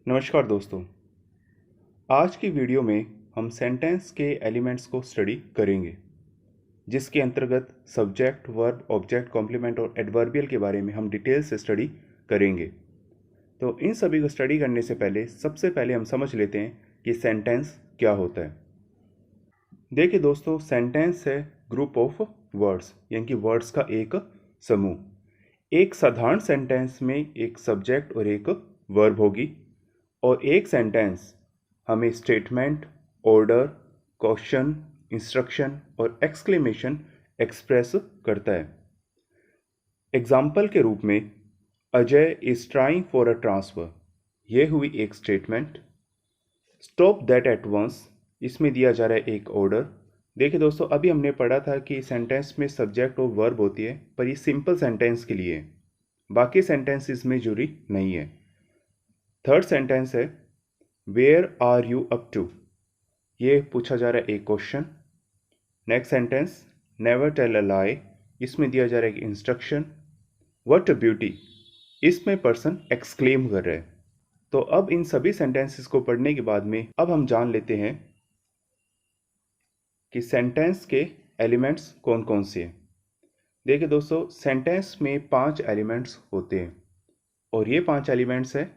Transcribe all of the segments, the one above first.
नमस्कार दोस्तों। आज की वीडियो में हम सेंटेंस के एलिमेंट्स को स्टडी करेंगे, जिसके अंतर्गत सब्जेक्ट, वर्ब, ऑब्जेक्ट, कॉम्प्लीमेंट और एडवर्बियल के बारे में हम डिटेल से स्टडी करेंगे। तो इन सभी को स्टडी करने से पहले सबसे पहले हम समझ लेते हैं कि सेंटेंस क्या होता है। देखिए दोस्तों, सेंटेंस है ग्रुप ऑफ वर्ड्स, यानी कि वर्ड्स का एक समूह। एक साधारण सेंटेंस में एक सब्जेक्ट और एक वर्ब होगी, और एक सेंटेंस हमें स्टेटमेंट, ऑर्डर, क्वेश्चन, इंस्ट्रक्शन और एक्सक्लेमेशन एक्सप्रेस करता है। एग्जाम्पल के रूप में Ajay is trying for a transfer, यह हुई एक statement. Stop that at once, इसमें दिया जा रहा है एक ऑर्डर। देखिए दोस्तों, अभी हमने पढ़ा था कि सेंटेंस में सब्जेक्ट और वर्ब होती है, पर ये सिंपल सेंटेंस के लिए है, बाकी सेंटेंसेस में जरूरी नहीं है। थर्ड सेंटेंस है where are you up to, ये पूछा जा रहा है एक question. Next sentence never tell a lie, इसमें दिया जा रहा है एक इंस्ट्रक्शन। व्हाट अ ब्यूटी, इसमें पर्सन एक्सक्लेम कर रहा है। तो अब इन सभी सेंटेंसेस को पढ़ने के बाद में अब हम जान लेते हैं कि सेंटेंस के एलिमेंट्स कौन कौन से हैं। देखिए दोस्तों, सेंटेंस में 5 एलिमेंट्स होते हैं, और ये 5 एलिमेंट्स हैं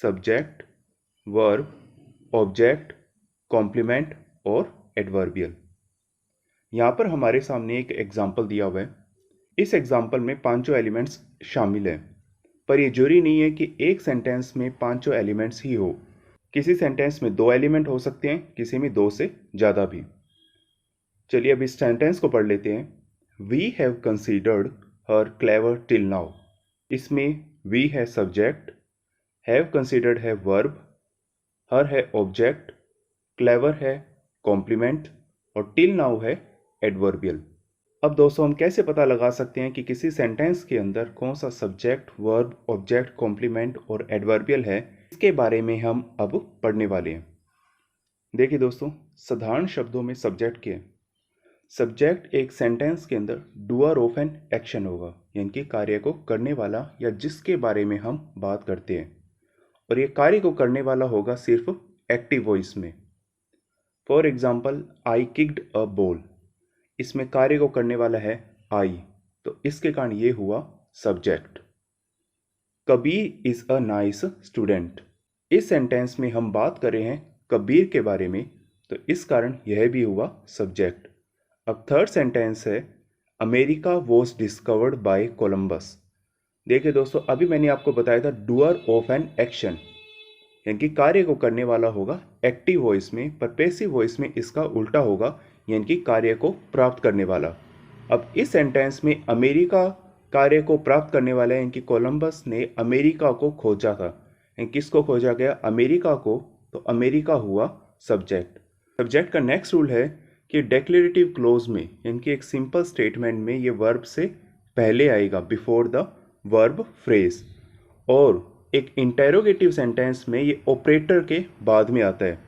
सब्जेक्ट, वर्ब, ऑब्जेक्ट, कॉम्प्लीमेंट और एडवर्बियल। यहाँ पर हमारे सामने एक एग्जाम्पल दिया हुआ है। इस एग्जाम्पल में पांचों एलिमेंट्स शामिल हैं, पर यह जरूरी नहीं है कि एक सेंटेंस में पांचों एलिमेंट्स ही हो। किसी सेंटेंस में 2 एलिमेंट हो सकते हैं, किसी में 2 से ज़्यादा भी। चलिए अब इस सेंटेंस को पढ़ लेते हैं। We have considered her clever till now, इसमें वी है सब्जेक्ट, हैव कंसीडर्ड है वर्ब, हर है ऑब्जेक्ट, क्लेवर है कॉम्प्लीमेंट और टिल नाउ है एडवर्बियल। अब दोस्तों, हम कैसे पता लगा सकते हैं कि किसी सेंटेंस के अंदर कौन सा सब्जेक्ट, वर्ब, ऑब्जेक्ट, कॉम्प्लीमेंट और एडवर्बियल है, इसके बारे में हम अब पढ़ने वाले हैं। देखिए दोस्तों, साधारण शब्दों में सब्जेक्ट क्या है। सब्जेक्ट एक सेंटेंस के अंदर डूअर ऑफ एन एक्शन होगा, यानी कि कार्य को करने वाला या जिसके बारे में हम बात करते हैं, और ये कार्य को करने वाला होगा सिर्फ एक्टिव वॉइस में। For example, I kicked a ball, इसमें कार्य को करने वाला है आई, तो इसके कारण ये हुआ subject. Kabir is a nice student, इस सेंटेंस में हम बात कर रहे हैं कबीर के बारे में, तो इस कारण यह भी हुआ सब्जेक्ट। अब थर्ड सेंटेंस है America was discovered by Columbus. देखिए दोस्तों, अभी मैंने आपको बताया था डूअर ऑफ एन एक्शन, यानी कि कार्य को करने वाला होगा एक्टिव वॉइस में, पर पैसिव वॉइस में इसका उल्टा होगा, यानी कि कार्य को प्राप्त करने वाला। अब इस सेंटेंस में अमेरिका कार्य को प्राप्त करने वाला है, यानी कि कोलंबस ने अमेरिका को खोजा था। यानी किसको खोजा गया? अमेरिका को, तो अमेरिका हुआ सब्जेक्ट। सब्जेक्ट का नेक्स्ट रूल है कि डेक्लेरेटिव क्लोज में, यानी कि एक सिंपल स्टेटमेंट में, ये वर्ब से पहले आएगा, बिफोर द वर्ब फ्रेज, और एक इंटेरोगेटिव सेंटेंस में ये ऑपरेटर के बाद में आता है।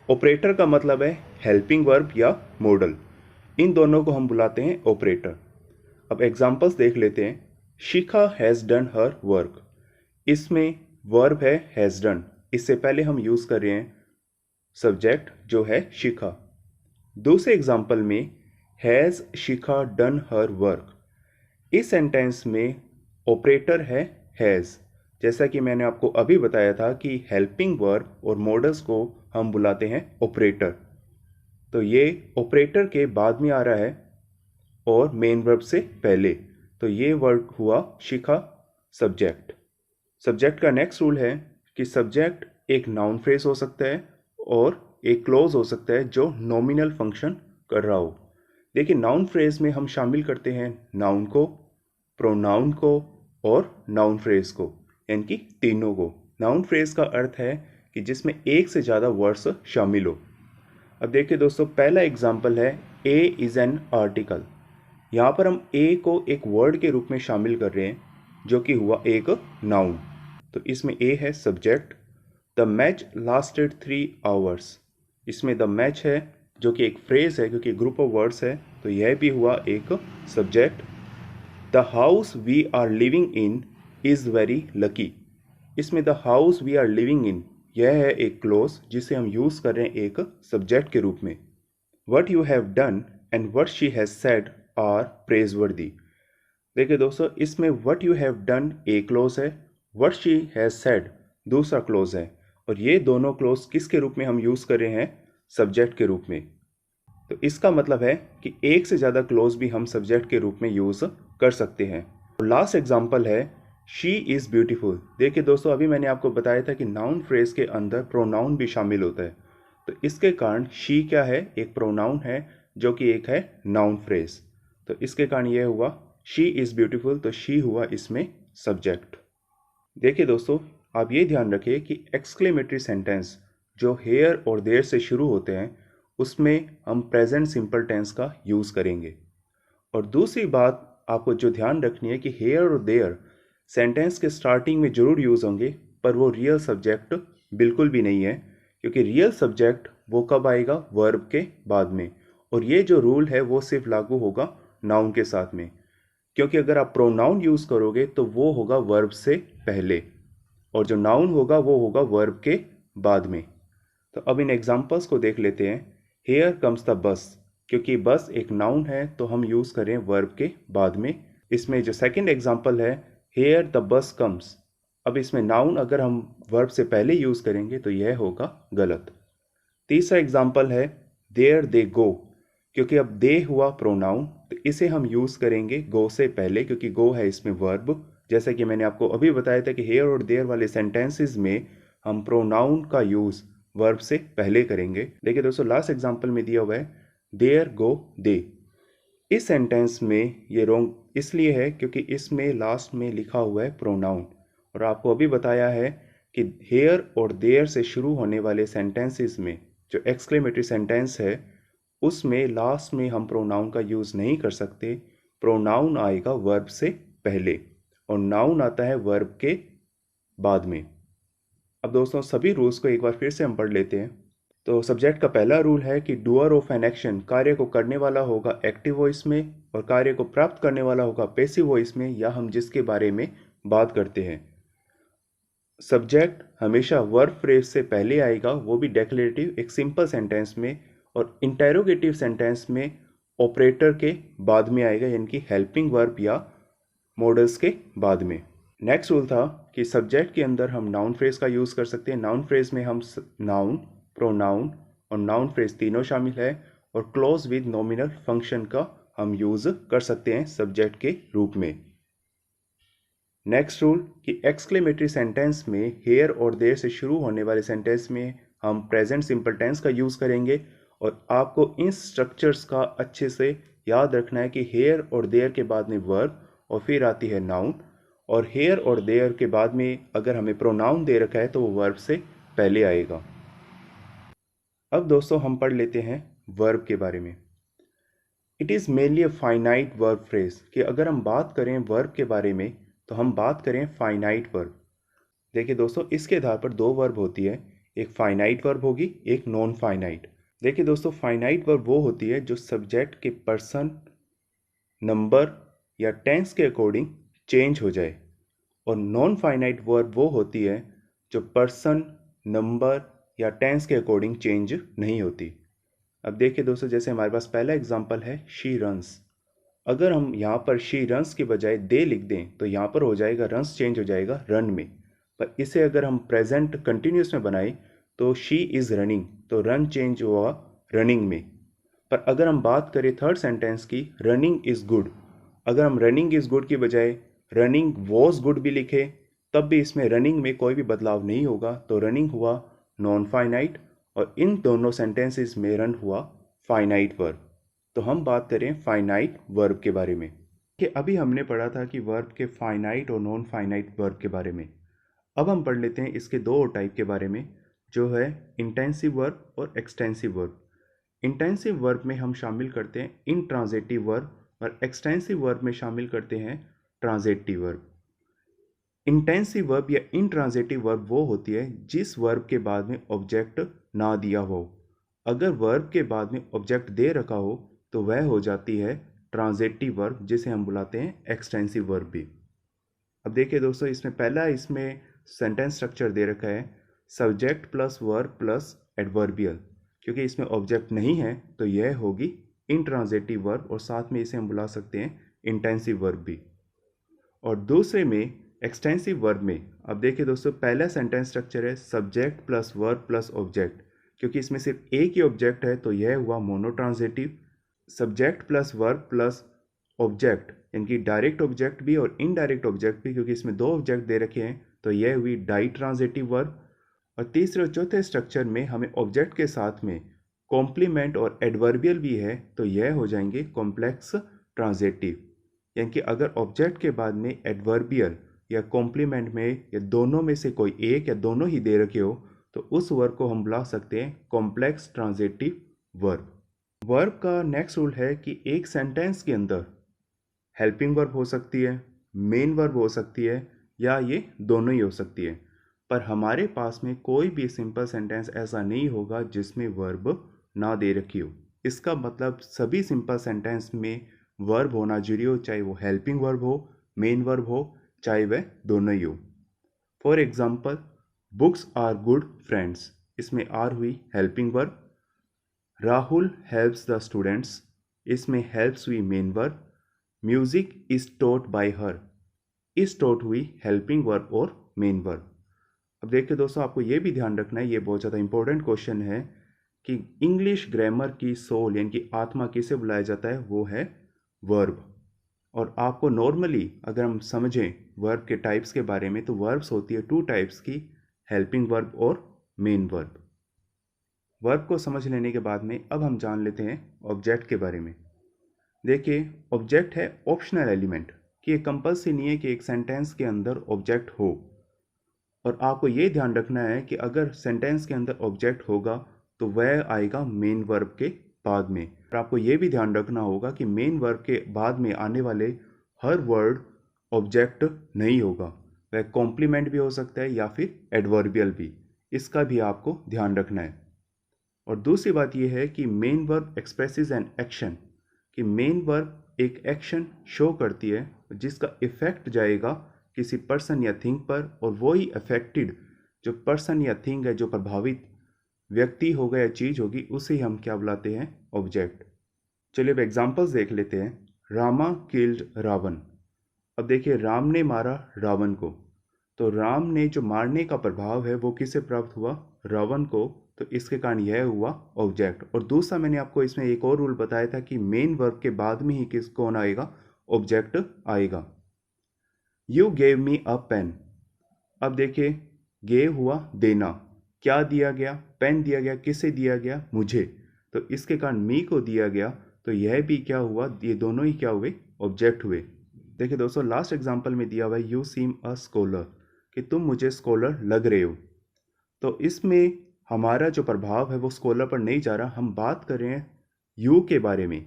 ऑपरेटर का मतलब है हेल्पिंग वर्ब या मॉडल, इन दोनों को हम बुलाते हैं ऑपरेटर। अब एग्जांपल्स देख लेते हैं। शिखा हैज़ डन हर वर्क, इसमें वर्ब है हैज़ डन, इससे पहले हम यूज़ कर रहे हैं सब्जेक्ट जो है शिखा। दूसरे एग्जांपल में has Shikha done her work, इस सेंटेंस में ऑपरेटर है हैज़। जैसा कि मैंने आपको अभी बताया था कि हेल्पिंग वर्ब और मॉडल्स को हम बुलाते हैं ऑपरेटर, तो ये ऑपरेटर के बाद में आ रहा है और मेन वर्ब से पहले, तो ये वर्ड हुआ शिखा सब्जेक्ट। सब्जेक्ट का नेक्स्ट रूल है कि सब्जेक्ट एक नाउन फ्रेज हो सकता है और एक क्लोज हो सकता है जो नॉमिनल फंक्शन कर रहा हो। देखिए, नाउन फ्रेज में हम शामिल करते हैं नाउन को, प्रोनाउन को और नाउन फ्रेज को, यानी कि तीनों को। नाउन फ्रेज का अर्थ है कि जिसमें एक से ज़्यादा वर्ड्स शामिल हो। अब देखिए दोस्तों, पहला एग्जाम्पल है ए इज़ एन आर्टिकल। यहाँ पर हम ए को एक वर्ड के रूप में शामिल कर रहे हैं, जो कि हुआ एक नाउन, तो इसमें ए है subject. The match lasted 3 hours, इसमें द मैच है जो कि एक फ्रेज है, क्योंकि ग्रुप ऑफ वर्ड्स है, तो यह भी हुआ एक subject. The house we are living in is very lucky, इसमें the house we are living in यह है एक क्लोज जिसे हम यूज़ कर रहे हैं एक सब्जेक्ट के रूप में। What you have done and what she has said are praiseworthy. देखिए दोस्तों, इसमें वट यू हैव डन एक क्लोज है, वट शी हैज़ सेड दूसरा क्लोज है, और ये दोनों क्लोज किसके रूप में हम यूज़ कर रहे हैं? सब्जेक्ट के रूप में। तो इसका मतलब है कि एक से ज़्यादा क्लोज भी हम सब्जेक्ट के रूप में यूज़ कर सकते हैं। लास्ट एग्जाम्पल है शी इज़ ब्यूटीफुल। देखिए दोस्तों, अभी मैंने आपको बताया था कि नाउन फ्रेज के अंदर प्रोनाउन भी शामिल होता है, तो इसके कारण शी क्या है? एक प्रोनाउन है जो कि एक है नाउन फ्रेज। तो इसके कारण यह हुआ शी इज़ ब्यूटीफुल, तो शी हुआ इसमें सब्जेक्ट। देखिए दोस्तों, आप ये ध्यान रखिए कि एक्सक्लेमेटरी सेंटेंस जो हेयर और देयर से शुरू होते हैं उसमें हम प्रेजेंट सिंपल टेंस का यूज़ करेंगे। और दूसरी बात आपको जो ध्यान रखनी है कि हेयर और देयर सेंटेंस के स्टार्टिंग में ज़रूर यूज़ होंगे, पर वो रियल सब्जेक्ट बिल्कुल भी नहीं है, क्योंकि रियल सब्जेक्ट वो कब आएगा? वर्ब के बाद में। और ये जो रूल है वो सिर्फ लागू होगा नाउन के साथ में, क्योंकि अगर आप प्रोनाउन यूज़ करोगे तो वो होगा वर्ब से पहले, और जो नाउन होगा वो होगा वर्ब के बाद में। तो अब इन एग्जांपल्स को देख लेते हैं। हेयर कम्स द बस, क्योंकि बस एक नाउन है तो हम यूज़ करें वर्ब के बाद में। इसमें जो सेकंड एग्जांपल है हेयर द बस कम्स, अब इसमें नाउन अगर हम वर्ब से पहले यूज़ करेंगे तो यह होगा गलत। तीसरा एग्जांपल है देयर दे गो, क्योंकि अब दे हुआ प्रोनाउन, तो इसे हम यूज़ करेंगे गो से पहले, क्योंकि गो है इसमें वर्ब। जैसे कि मैंने आपको अभी बताया था कि हेयर और देयर वाले सेंटेंसेस में हम प्रोनाउन का यूज़ वर्ब से पहले करेंगे। देखिए दोस्तों, लास्ट एग्जांपल में दिया हुआ है देयर गो दे। इस सेंटेंस में ये रॉन्ग इसलिए है क्योंकि इसमें लास्ट में लिखा हुआ है प्रोनाउन, और आपको अभी बताया है कि हेयर और देयर से शुरू होने वाले सेंटेंसेस में जो एक्सक्लेमेटरी सेंटेंस है उसमें लास्ट में हम प्रोनाउन का यूज़ नहीं कर सकते। प्रोनाउन आएगा वर्ब से पहले और नाउन आता है वर्ब के बाद में। अब दोस्तों, सभी रूल्स को एक बार फिर से हम पढ़ लेते हैं। तो सब्जेक्ट का पहला रूल है कि डूअर ऑफ एन एक्शन, कार्य को करने वाला होगा एक्टिव वॉइस में, और कार्य को प्राप्त करने वाला होगा पैसिव वॉइस में, या हम जिसके बारे में बात करते हैं। सब्जेक्ट हमेशा वर्ब फ्रेज से पहले आएगा, वो भी डेक्लेरेटिव एक सिंपल सेंटेंस में, और इंटेरोगेटिव सेंटेंस में ऑपरेटर के बाद में आएगा, यानी कि हेल्पिंग वर्ब या मॉडल्स के बाद में। नेक्स्ट रूल था कि सब्जेक्ट के अंदर हम नाउन फ्रेज का यूज़ कर सकते हैं। नाउन फ्रेज में हम नाउन, प्रोनाउन और नाउन फ्रेज तीनों शामिल है, और क्लोज विद नॉमिनल फंक्शन का हम यूज़ कर सकते हैं सब्जेक्ट के रूप में। नेक्स्ट रूल कि एक्सक्लेमेटरी सेंटेंस में हेयर और देयर से शुरू होने वाले सेंटेंस में हम प्रेजेंट सिंपल टेंस का यूज़ करेंगे, और आपको इन स्ट्रक्चर्स का अच्छे से याद रखना है कि हेयर और देयर के बाद में वर्ब और फिर आती है नाउन, और हेयर और देयर के बाद में अगर हमें प्रोनाउन दे रखा है तो वो वर्ब से पहले आएगा। अब दोस्तों, हम पढ़ लेते हैं वर्ब के बारे में। It is mainly a finite verb phrase, कि अगर हम बात करें वर्ब के बारे में तो हम बात करें फाइनाइट वर्ब। देखिए दोस्तों, इसके आधार पर दो वर्ब होती है, एक फाइनाइट वर्ब होगी, एक नॉन फाइनाइट। देखिए दोस्तों, फाइनाइट वर्ब वो होती है जो सब्जेक्ट के पर्सन, नंबर या टेंस के अकॉर्डिंग चेंज हो जाए, और नॉन फाइनाइट वर्ब वो होती है जो पर्सन, नंबर या टेंस के अकॉर्डिंग चेंज नहीं होती। अब देखिए दोस्तों, जैसे हमारे पास पहला एग्जांपल है शी रन्स। अगर हम यहाँ पर शी रन्स के बजाय दे लिख दें तो यहाँ पर हो जाएगा रन्स चेंज हो जाएगा रन में, पर इसे अगर हम प्रेजेंट कंटिन्यूस में बनाएं तो शी इज़ रनिंग, तो रन चेंज हुआ रनिंग में। पर अगर हम बात करें थर्ड सेंटेंस की, रनिंग इज़ गुड, अगर हम रनिंग इज़ गुड की बजाय रनिंग वॉज गुड भी लिखे तब भी इसमें रनिंग में कोई भी बदलाव नहीं होगा, तो रनिंग हुआ नॉन फाइनाइट, और इन दोनों सेंटेंसेस में रन हुआ फाइनाइट वर्ब। तो हम बात करें फाइनाइट वर्ब के बारे में कि अभी हमने पढ़ा था कि वर्ब के फाइनाइट और नॉन फाइनाइट वर्ब के बारे में। अब हम पढ़ लेते हैं इसके दो और टाइप के बारे में, जो है इंटेंसिव वर्ब और एक्सटेंसिव वर्ब। इंटेंसिव वर्ब में हम शामिल करते हैं इंट्रांजिटिव वर्ब, और एक्सटेंसिव वर्ब में शामिल करते हैं ट्रांजिटिव वर्ब। इंटेंसिव वर्ब या इंट्रांजिटिव वर्ब वो होती है जिस वर्ब के बाद में ऑब्जेक्ट ना दिया हो। अगर वर्ब के बाद में ऑब्जेक्ट दे रखा हो तो वह हो जाती है ट्रांजिटिव वर्ब, जिसे हम बुलाते हैं एक्सटेंसिव वर्ब भी। अब देखिए दोस्तों, इसमें पहला इसमें सेंटेंस स्ट्रक्चर दे रखा है subject plus verb plus adverbial, क्योंकि इसमें ऑब्जेक्ट नहीं है तो यह होगी इंट्रांजिटिव वर्ब, और साथ में इसे हम बुला सकते हैं इंटेंसिव वर्ब भी। और दूसरे में एक्सटेंसिव वर्ब में, अब देखिए दोस्तों, पहला सेंटेंस स्ट्रक्चर है subject plus verb plus object, क्योंकि इसमें सिर्फ एक ही ऑब्जेक्ट है तो यह हुआ monotransitive. Subject plus verb plus object, इनकी डायरेक्ट ऑब्जेक्ट भी और इनडायरेक्ट ऑब्जेक्ट भी, क्योंकि इसमें दो ऑब्जेक्ट दे रखे हैं तो यह हुई डाई ट्रांजिटिव वर्ब। और तीसरे और चौथे स्ट्रक्चर में हमें ऑब्जेक्ट के साथ में कॉम्प्लीमेंट और एडवर्बियल भी है तो यह हो जाएंगे कॉम्प्लेक्स ट्रांजिटिव, यानी कि अगर ऑब्जेक्ट के बाद में एडवर्बियल या कॉम्प्लीमेंट में या दोनों में से कोई एक या दोनों ही दे रखे हो तो उस वर्ब को हम बुला सकते हैं कॉम्प्लेक्स ट्रांजिटिव वर्ब। वर्ब का नेक्स्ट रूल है कि एक सेंटेंस के अंदर हेल्पिंग वर्ब हो सकती है, मेन वर्ब हो सकती है, या ये दोनों ही हो सकती है, पर हमारे पास में कोई भी सिंपल सेंटेंस ऐसा नहीं होगा जिसमें वर्ब ना दे रखी हो। इसका मतलब सभी सिंपल सेंटेंस में वर्ब होना जरूरी हो, चाहे वो हेल्पिंग वर्ब हो, मेन वर्ब हो, चाहे वह दोनों ही हो। For example, books are good friends, इसमें आर हुई helping verb. Rahul helps the students, इसमें हेल्प्स हुई main verb. Music is taught by her, is taught हुई हेल्पिंग वर्ब और मेन वर्ब। अब देखिए दोस्तों, आपको ये भी ध्यान रखना है, ये बहुत ज़्यादा इंपॉर्टेंट क्वेश्चन है कि इंग्लिश ग्रामर की सोल यानी कि आत्मा किसे बुलाया जाता है, वो है वर्ब। और आपको नॉर्मली अगर हम समझें वर्ब के टाइप्स के बारे में तो वर्ब्स होती है टू टाइप्स की, हेल्पिंग वर्ब और मेन वर्ब। वर्ब को समझ लेने के बाद में अब हम जान लेते हैं ऑब्जेक्ट के बारे में। देखिए, ऑब्जेक्ट है ऑप्शनल एलिमेंट, कि ये कंपल्सरी नहीं है कि एक सेंटेंस के अंदर ऑब्जेक्ट हो। और आपको ये ध्यान रखना है कि अगर सेंटेंस के अंदर ऑब्जेक्ट होगा तो वह आएगा मेन वर्ब के बाद में। और आपको ये भी ध्यान रखना होगा कि मेन वर्ब के बाद में आने वाले हर वर्ड ऑब्जेक्ट नहीं होगा, वह कॉम्प्लीमेंट भी हो सकता है या फिर एडवर्बियल भी, इसका भी आपको ध्यान रखना है। और दूसरी बात यह है कि main verb expresses an action, कि मेन वर्ब एक एक्शन शो करती है जिसका इफेक्ट जाएगा किसी पर्सन या थिंग पर, और वो ही अफेक्टेड जो पर्सन या थिंग है, जो प्रभावित व्यक्ति होगा या चीज होगी, उसे हम क्या बुलाते हैं, ऑब्जेक्ट। चलिए अब एग्जांपल्स देख लेते हैं। रामा किल्ड रावण, अब देखिए राम ने मारा रावण को, तो राम ने जो मारने का प्रभाव है वो किससे प्राप्त हुआ, रावण को, तो इसके कारण यह हुआ ऑब्जेक्ट। और दूसरा मैंने आपको इसमें एक और रूल बताया था कि मेन वर्ब के बाद में ही किस कौन आएगा, ऑब्जेक्ट आएगा। You gave me a pen, अब देखिए गेव हुआ देना, क्या दिया गया, पेन दिया गया, किसे दिया गया, मुझे, तो इसके कारण मी को दिया गया, तो यह भी क्या हुआ, ये दोनों ही क्या हुए, ऑब्जेक्ट हुए। देखिए दोस्तों, लास्ट एग्जांपल में दिया हुआ है यू सीम अ स्कॉलर, कि तुम मुझे स्कॉलर लग रहे हो, तो इसमें हमारा जो प्रभाव है वो स्कॉलर पर नहीं जा रहा, हम बात कर रहे हैं यू के बारे में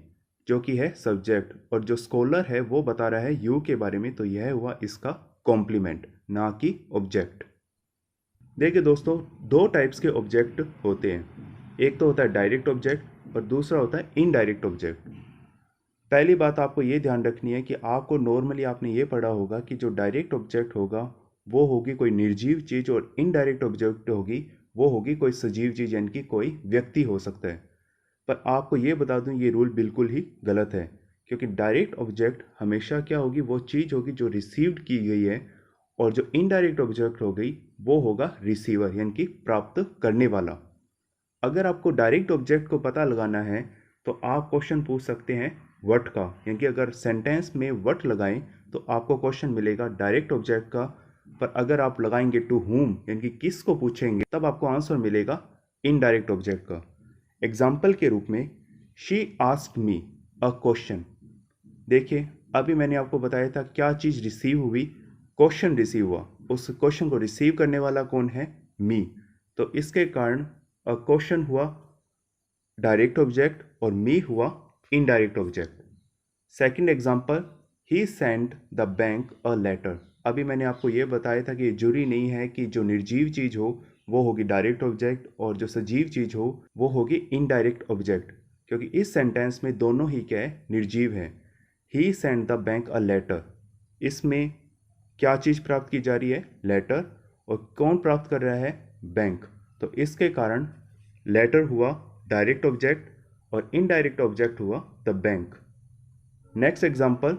जो कि है सब्जेक्ट, और जो स्कॉलर है वो बता रहा है यू के बारे में, तो यह हुआ इसका कॉम्प्लीमेंट, ना कि ऑब्जेक्ट। देखिए दोस्तों, दो टाइप्स के ऑब्जेक्ट होते हैं, एक तो होता है डायरेक्ट ऑब्जेक्ट और दूसरा होता है इनडायरेक्ट ऑब्जेक्ट। पहली बात आपको ये ध्यान रखनी है कि आपको नॉर्मली आपने ये पढ़ा होगा कि जो डायरेक्ट ऑब्जेक्ट होगा वो होगी कोई निर्जीव चीज़, और इनडायरेक्ट ऑब्जेक्ट होगी वो होगी कोई सजीव चीज़, यानी कि कोई व्यक्ति हो सकता है। पर आपको ये बता दूं, ये रूल बिल्कुल ही गलत है, क्योंकि डायरेक्ट ऑब्जेक्ट हमेशा क्या होगी, वो चीज़ होगी जो रिसीव्ड की गई है, और जो इनडायरेक्ट ऑब्जेक्ट हो गई वो होगा रिसीवर, यानी कि प्राप्त करने वाला। अगर आपको डायरेक्ट ऑब्जेक्ट को पता लगाना है तो आप क्वेश्चन पूछ सकते हैं व्हाट का, यानी कि अगर सेंटेंस में व्हाट लगाएं तो आपको क्वेश्चन मिलेगा डायरेक्ट ऑब्जेक्ट का, पर अगर आप लगाएंगे टू हुम यानी कि किस को पूछेंगे तब आपको आंसर मिलेगा इनडायरेक्ट ऑब्जेक्ट का। एग्जाम्पल के रूप में, she asked me a question, देखिए अभी मैंने आपको बताया था क्या चीज़ रिसीव हुई, क्वेश्चन रिसीव हुआ, उस क्वेश्चन को रिसीव करने वाला कौन है, मी, तो इसके कारण क्वेश्चन हुआ डायरेक्ट ऑब्जेक्ट और मी हुआ indirect object. Second example, he sent the bank a letter, अभी मैंने आपको ये बताया था कि ये जरूरी नहीं है कि जो निर्जीव चीज़ हो वो होगी डायरेक्ट ऑब्जेक्ट और जो सजीव चीज़ हो वो होगी इनडायरेक्ट ऑब्जेक्ट, क्योंकि इस सेंटेंस में दोनों ही क्या है, निर्जीव है। He sent the bank a letter, इसमें क्या चीज़ प्राप्त की जा रही है, लेटर, और कौन प्राप्त कर रहा है, बैंक। तो इसके कारण लेटर हुआ डायरेक्ट ऑब्जेक्ट और इनडायरेक्ट ऑब्जेक्ट हुआ the bank. Next example,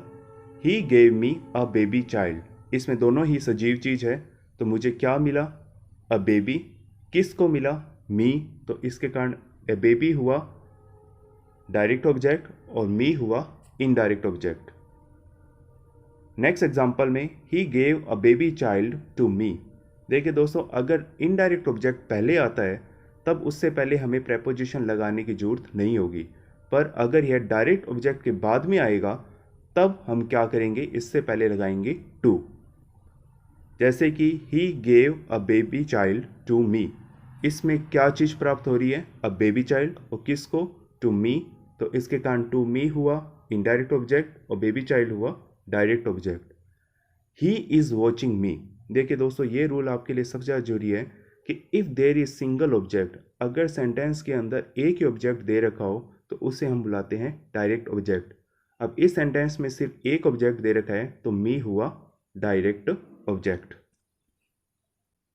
he gave me a baby child. इसमें दोनों ही सजीव चीज़ है, तो मुझे क्या मिला? A baby. किसको मिला? मी। तो इसके कारण ए बेबी हुआ डायरेक्ट ऑब्जेक्ट और मी हुआ इनडायरेक्ट ऑब्जेक्ट। नेक्स्ट एग्जाम्पल में he gave a baby child to me. देखिए दोस्तों, अगर इनडायरेक्ट ऑब्जेक्ट पहले आता है तब उससे पहले हमें प्रेपोजिशन लगाने की जरूरत नहीं होगी, पर अगर यह डायरेक्ट ऑब्जेक्ट के बाद में आएगा तब हम क्या करेंगे? इससे पहले लगाएंगे टू। जैसे कि he gave a baby child to me, इसमें क्या चीज़ प्राप्त हो रही है? A baby child. और किसको? To me. तो इसके कारण टू मी हुआ इनडायरेक्ट ऑब्जेक्ट और बेबी चाइल्ड हुआ direct object. He is watching me. देखिए दोस्तों, ये रूल आपके लिए सबसे ज़्यादा जरूरी है कि if there is single object, अगर सेंटेंस के अंदर एक ही ऑब्जेक्ट दे रखा हो तो उसे हम बुलाते हैं डायरेक्ट ऑब्जेक्ट। अब इस सेंटेंस में सिर्फ एक ऑब्जेक्ट दे रखा है तो मी हुआ डायरेक्ट ऑब्जेक्ट।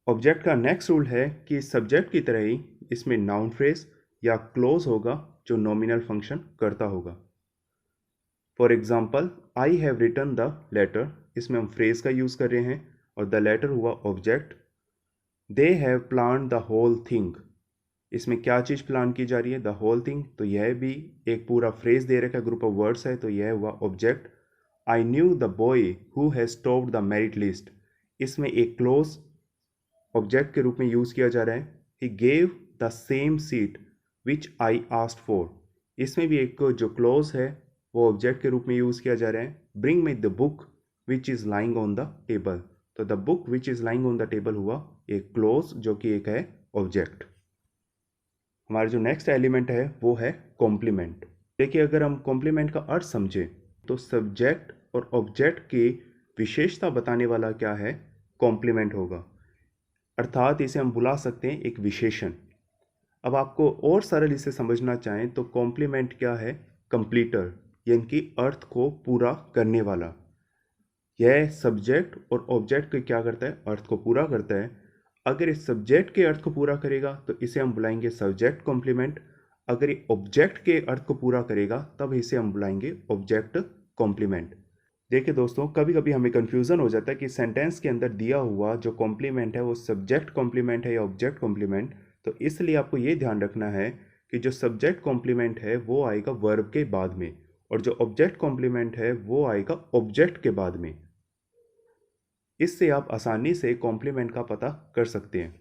ऑब्जेक्ट का नेक्स्ट रूल है कि सब्जेक्ट की तरह ही इसमें नाउन फ्रेज या क्लोज होगा जो नॉमिनल फंक्शन करता होगा। For example, I have written the letter, इसमें हम फ्रेज का यूज़ कर रहे हैं और द लेटर हुआ object. They have plan the whole thing, इसमें क्या चीज़ प्लान की जा रही है? The whole thing. तो यह भी एक पूरा फ्रेज दे रखा है, ग्रुप ऑफ वर्ड्स है, तो यह हुआ object. I knew the boy who has topped the merit list, इसमें एक क्लोज ऑब्जेक्ट के रूप में यूज़ किया जा रहा है। He gave the same seat which I asked for, इसमें भी एक जो क्लोज है वो ऑब्जेक्ट के रूप में यूज़ किया जा रहा है। Bring me the book which is lying on the table, तो the book which is lying on the table हुआ एक क्लोज जो कि एक है ऑब्जेक्ट। हमारा जो नेक्स्ट एलिमेंट है वो है कॉम्प्लीमेंट। देखिए, अगर हम कॉम्प्लीमेंट का अर्थ समझें तो सब्जेक्ट और ऑब्जेक्ट की विशेषता बताने वाला क्या है? कॉम्प्लीमेंट होगा, अर्थात इसे हम बुला सकते हैं एक विशेषण। अब आपको और सरल इसे समझना चाहें तो कॉम्प्लीमेंट क्या है? कंप्लीटर, यानी कि अर्थ को पूरा करने वाला। यह सब्जेक्ट और ऑब्जेक्ट को क्या करता है? अर्थ को पूरा करता है। अगर इस सब्जेक्ट के अर्थ को पूरा करेगा तो इसे हम बुलाएंगे सब्जेक्ट कॉम्प्लीमेंट। अगर ये ऑब्जेक्ट के अर्थ को पूरा करेगा तब इसे हम बुलाएंगे ऑब्जेक्ट कॉम्प्लीमेंट। देखिए दोस्तों, कभी कभी हमें कंफ्यूजन हो जाता है कि सेंटेंस के अंदर दिया हुआ जो कॉम्प्लीमेंट है वो सब्जेक्ट कॉम्प्लीमेंट है या ऑब्जेक्ट कॉम्प्लीमेंट। तो इसलिए आपको ये ध्यान रखना है कि जो सब्जेक्ट कॉम्प्लीमेंट है वो आएगा वर्ब के बाद में और जो ऑब्जेक्ट कॉम्प्लीमेंट है वो आएगा ऑब्जेक्ट के बाद में। इससे आप आसानी से कॉम्प्लीमेंट का पता कर सकते हैं।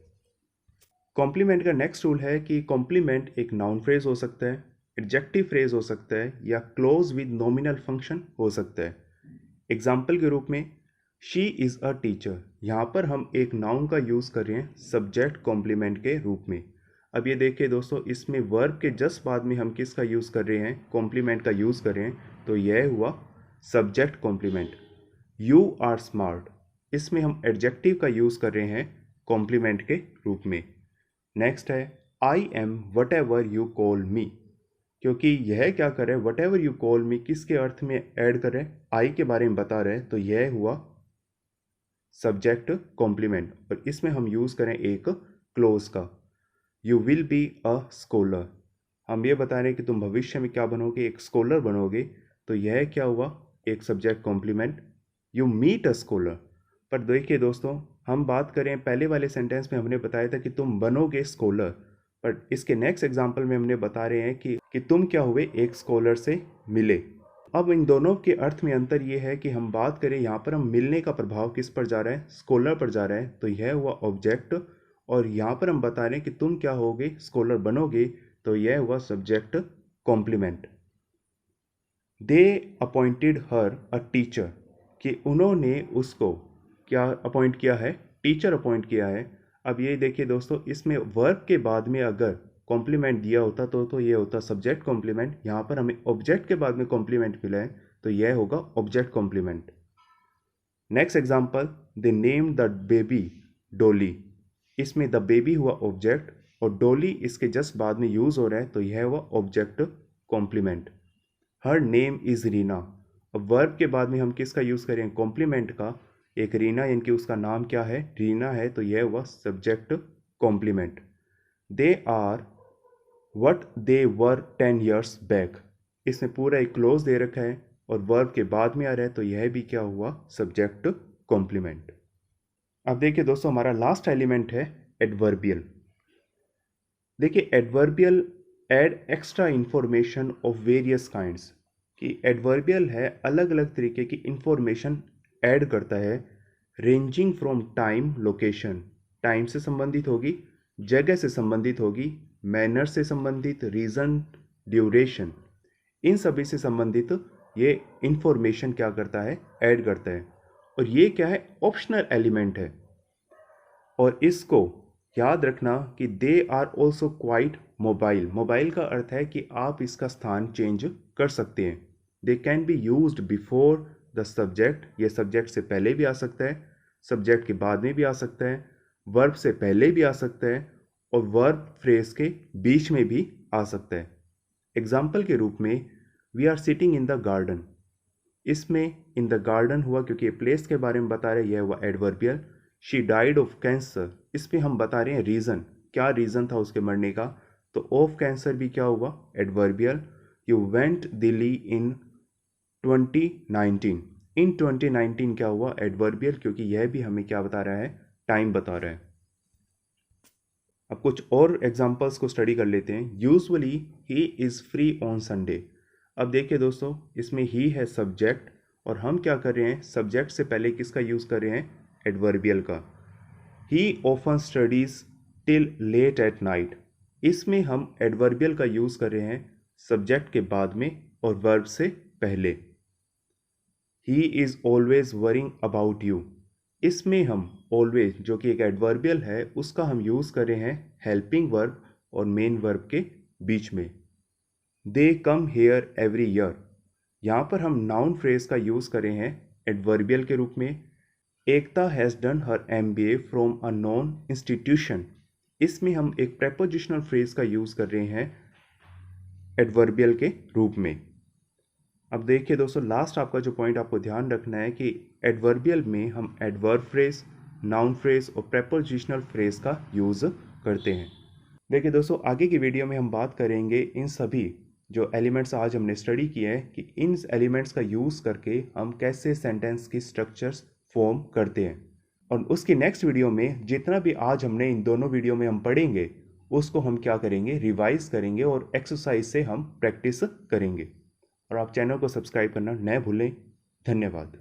कॉम्प्लीमेंट का नेक्स्ट रूल है कि कॉम्प्लीमेंट एक नाउन फ्रेज हो सकता है, एडजेक्टिव फ्रेज हो सकता है या क्लोज विद नॉमिनल फंक्शन हो सकता है। एग्जाम्पल के रूप में शी इज़ अ टीचर, यहाँ पर हम एक नाउन का यूज़ कर रहे हैं सब्जेक्ट कॉम्प्लीमेंट के रूप में। अब ये देखिए दोस्तों, इसमें वर्ब के जस्ट बाद में हम किसका यूज़ कर रहे हैं? कॉम्प्लीमेंट का यूज़ कर रहे हैं, तो यह हुआ subject complement. You are smart, इसमें हम एडजेक्टिव का यूज़ कर रहे हैं कॉम्प्लीमेंट के रूप में। नेक्स्ट है I am what ever you call मी, क्योंकि यह क्या कर रहा है? वट एवर यू कॉल मी किसके अर्थ में ऐड कर रहे हैं? आई के बारे में बता रहे हैं, तो यह हुआ सब्जेक्ट कॉम्प्लीमेंट और इसमें हम यूज़ करें एक क्लोज का। You will be a scholar, हम ये बता रहे हैं कि तुम भविष्य में क्या बनोगे? एक स्कॉलर बनोगे, तो यह क्या हुआ? एक subject complement. You meet a scholar, पर देखिए दोस्तों, हम बात करें पहले वाले सेंटेंस में हमने बताया था कि तुम बनोगे स्कॉलर, पर इसके नेक्स्ट एग्जाम्पल में हमने बता रहे हैं कि तुम क्या हुए? एक स्कॉलर से मिले। अब इन दोनों के अर्थ में अंतर ये है कि हम बात करें यहाँ पर हम मिलने का प्रभाव किस पर जा रहा है? स्कॉलर पर जा रहा है, तो यह हुआ ऑब्जेक्ट। और यहाँ पर हम बता रहे हैं कि तुम क्या होगे? स्कॉलर बनोगे, तो यह हुआ subject complement. They appointed her a teacher, कि उन्होंने उसको क्या अपॉइंट किया है? टीचर अपॉइंट किया है। अब ये देखिए दोस्तों, इसमें वर्ब के बाद में अगर कॉम्प्लीमेंट दिया होता तो ये होता सब्जेक्ट कॉम्प्लीमेंट। यहाँ पर हमें ऑब्जेक्ट के बाद में कॉम्प्लीमेंट मिला है, तो यह होगा object complement. Next example, they name the baby Dolly, इसमें द बेबी हुआ ऑब्जेक्ट और डोली इसके जस्ट बाद में यूज हो रहा है, तो यह हुआ object complement. Her name is Reena, अब वर्ब के बाद में हम किसका यूज करें? कॉम्प्लीमेंट का। एक रीना यानी कि उसका नाम क्या है? रीना है, तो यह हुआ subject complement. They are what they were 10 years बैक। इसमें पूरा एक क्लोज दे रखा है और वर्ब के बाद में आ रहा है, तो यह भी क्या हुआ, सब्जेक्ट कॉम्प्लीमेंट। अब देखिए दोस्तों, हमारा लास्ट एलिमेंट है एडवर्बियल। देखिए adverbial add extra information of various kinds, कि एडवर्बियल है अलग अलग तरीके की इंफॉर्मेशन ऐड करता है, ranging from time location, time से संबंधित होगी, जगह से संबंधित होगी, मैनर से संबंधित, रीजन, ड्यूरेशन, इन सभी से संबंधित ये इंफॉर्मेशन क्या करता है, ऐड करता है। और ये क्या है, ऑप्शनल एलिमेंट है। और इसको याद रखना कि they are also quite mobile. Mobile का अर्थ है कि आप इसका स्थान चेंज कर सकते हैं। They can be used before the subject, ये सब्जेक्ट से पहले भी आ सकता है, सब्जेक्ट के बाद में भी आ सकता है, वर्ब से पहले भी आ सकता है और वर्ब फ्रेज के बीच में भी आ सकता है। एग्जाम्पल के रूप में we are sitting in the garden, इसमें इन द गार्डन हुआ क्योंकि ये प्लेस के बारे में बता रहे हैं, यह हुआ adverbial. She died of cancer, इस पे हम बता रहे हैं रीज़न, क्या रीज़न था उसके मरने का, तो ऑफ कैंसर भी क्या हुआ, एडवर्बियल। यू वेंट दिल्ली इन 2019, इन 2019 क्या हुआ, एडवर्बियल, क्योंकि यह भी हमें क्या बता रहा है, टाइम बता रहा है। अब कुछ और एग्जाम्पल्स को स्टडी कर लेते हैं। Usually he is free on Sunday. अब देखिए दोस्तों, इसमें ही है सब्जेक्ट और हम क्या कर रहे हैं, सब्जेक्ट से पहले किसका यूज़ कर रहे हैं, एडवर्बियल का। He often studies till late at night, इसमें हम एडवर्बियल का यूज़ कर रहे हैं सब्जेक्ट के बाद में और वर्ब से पहले। He is always worrying about you, इसमें हम ऑलवेज जो कि एक एडवर्बियल है उसका हम यूज़ कर रहे हैं हेल्पिंग वर्ब और मेन वर्ब के बीच में। दे कम हेयर एवरी ईयर, यहाँ पर हम नाउन फ्रेज का यूज़ कर रहे हैं एडवर्बियल के रूप में। Ekta has done her MBA from a non institution, इसमें हम एक प्रेपोजिशनल फ्रेज का यूज़ कर रहे हैं एडवर्बियल के रूप में। अब देखिए दोस्तों, लास्ट आपका जो पॉइंट आपको ध्यान रखना है कि एडवर्बियल में हम एडवर्ब फ्रेज, नाउन फ्रेज और प्रेपोजिशनल फ्रेज का यूज़ करते हैं। देखिए दोस्तों, आगे की वीडियो में हम बात करेंगे इन सभी जो एलिमेंट्स आज हमने स्टडी किए हैं कि इन एलिमेंट्स का यूज़ करके हम कैसे सेंटेंस की स्ट्रक्चर्स फॉर्म करते हैं। और उसकी नेक्स्ट वीडियो में जितना भी आज हमने इन दोनों वीडियो में हम पढ़ेंगे उसको हम क्या करेंगे, रिवाइज करेंगे और एक्सरसाइज से हम प्रैक्टिस करेंगे। और आप चैनल को सब्सक्राइब करना न भूलें। धन्यवाद।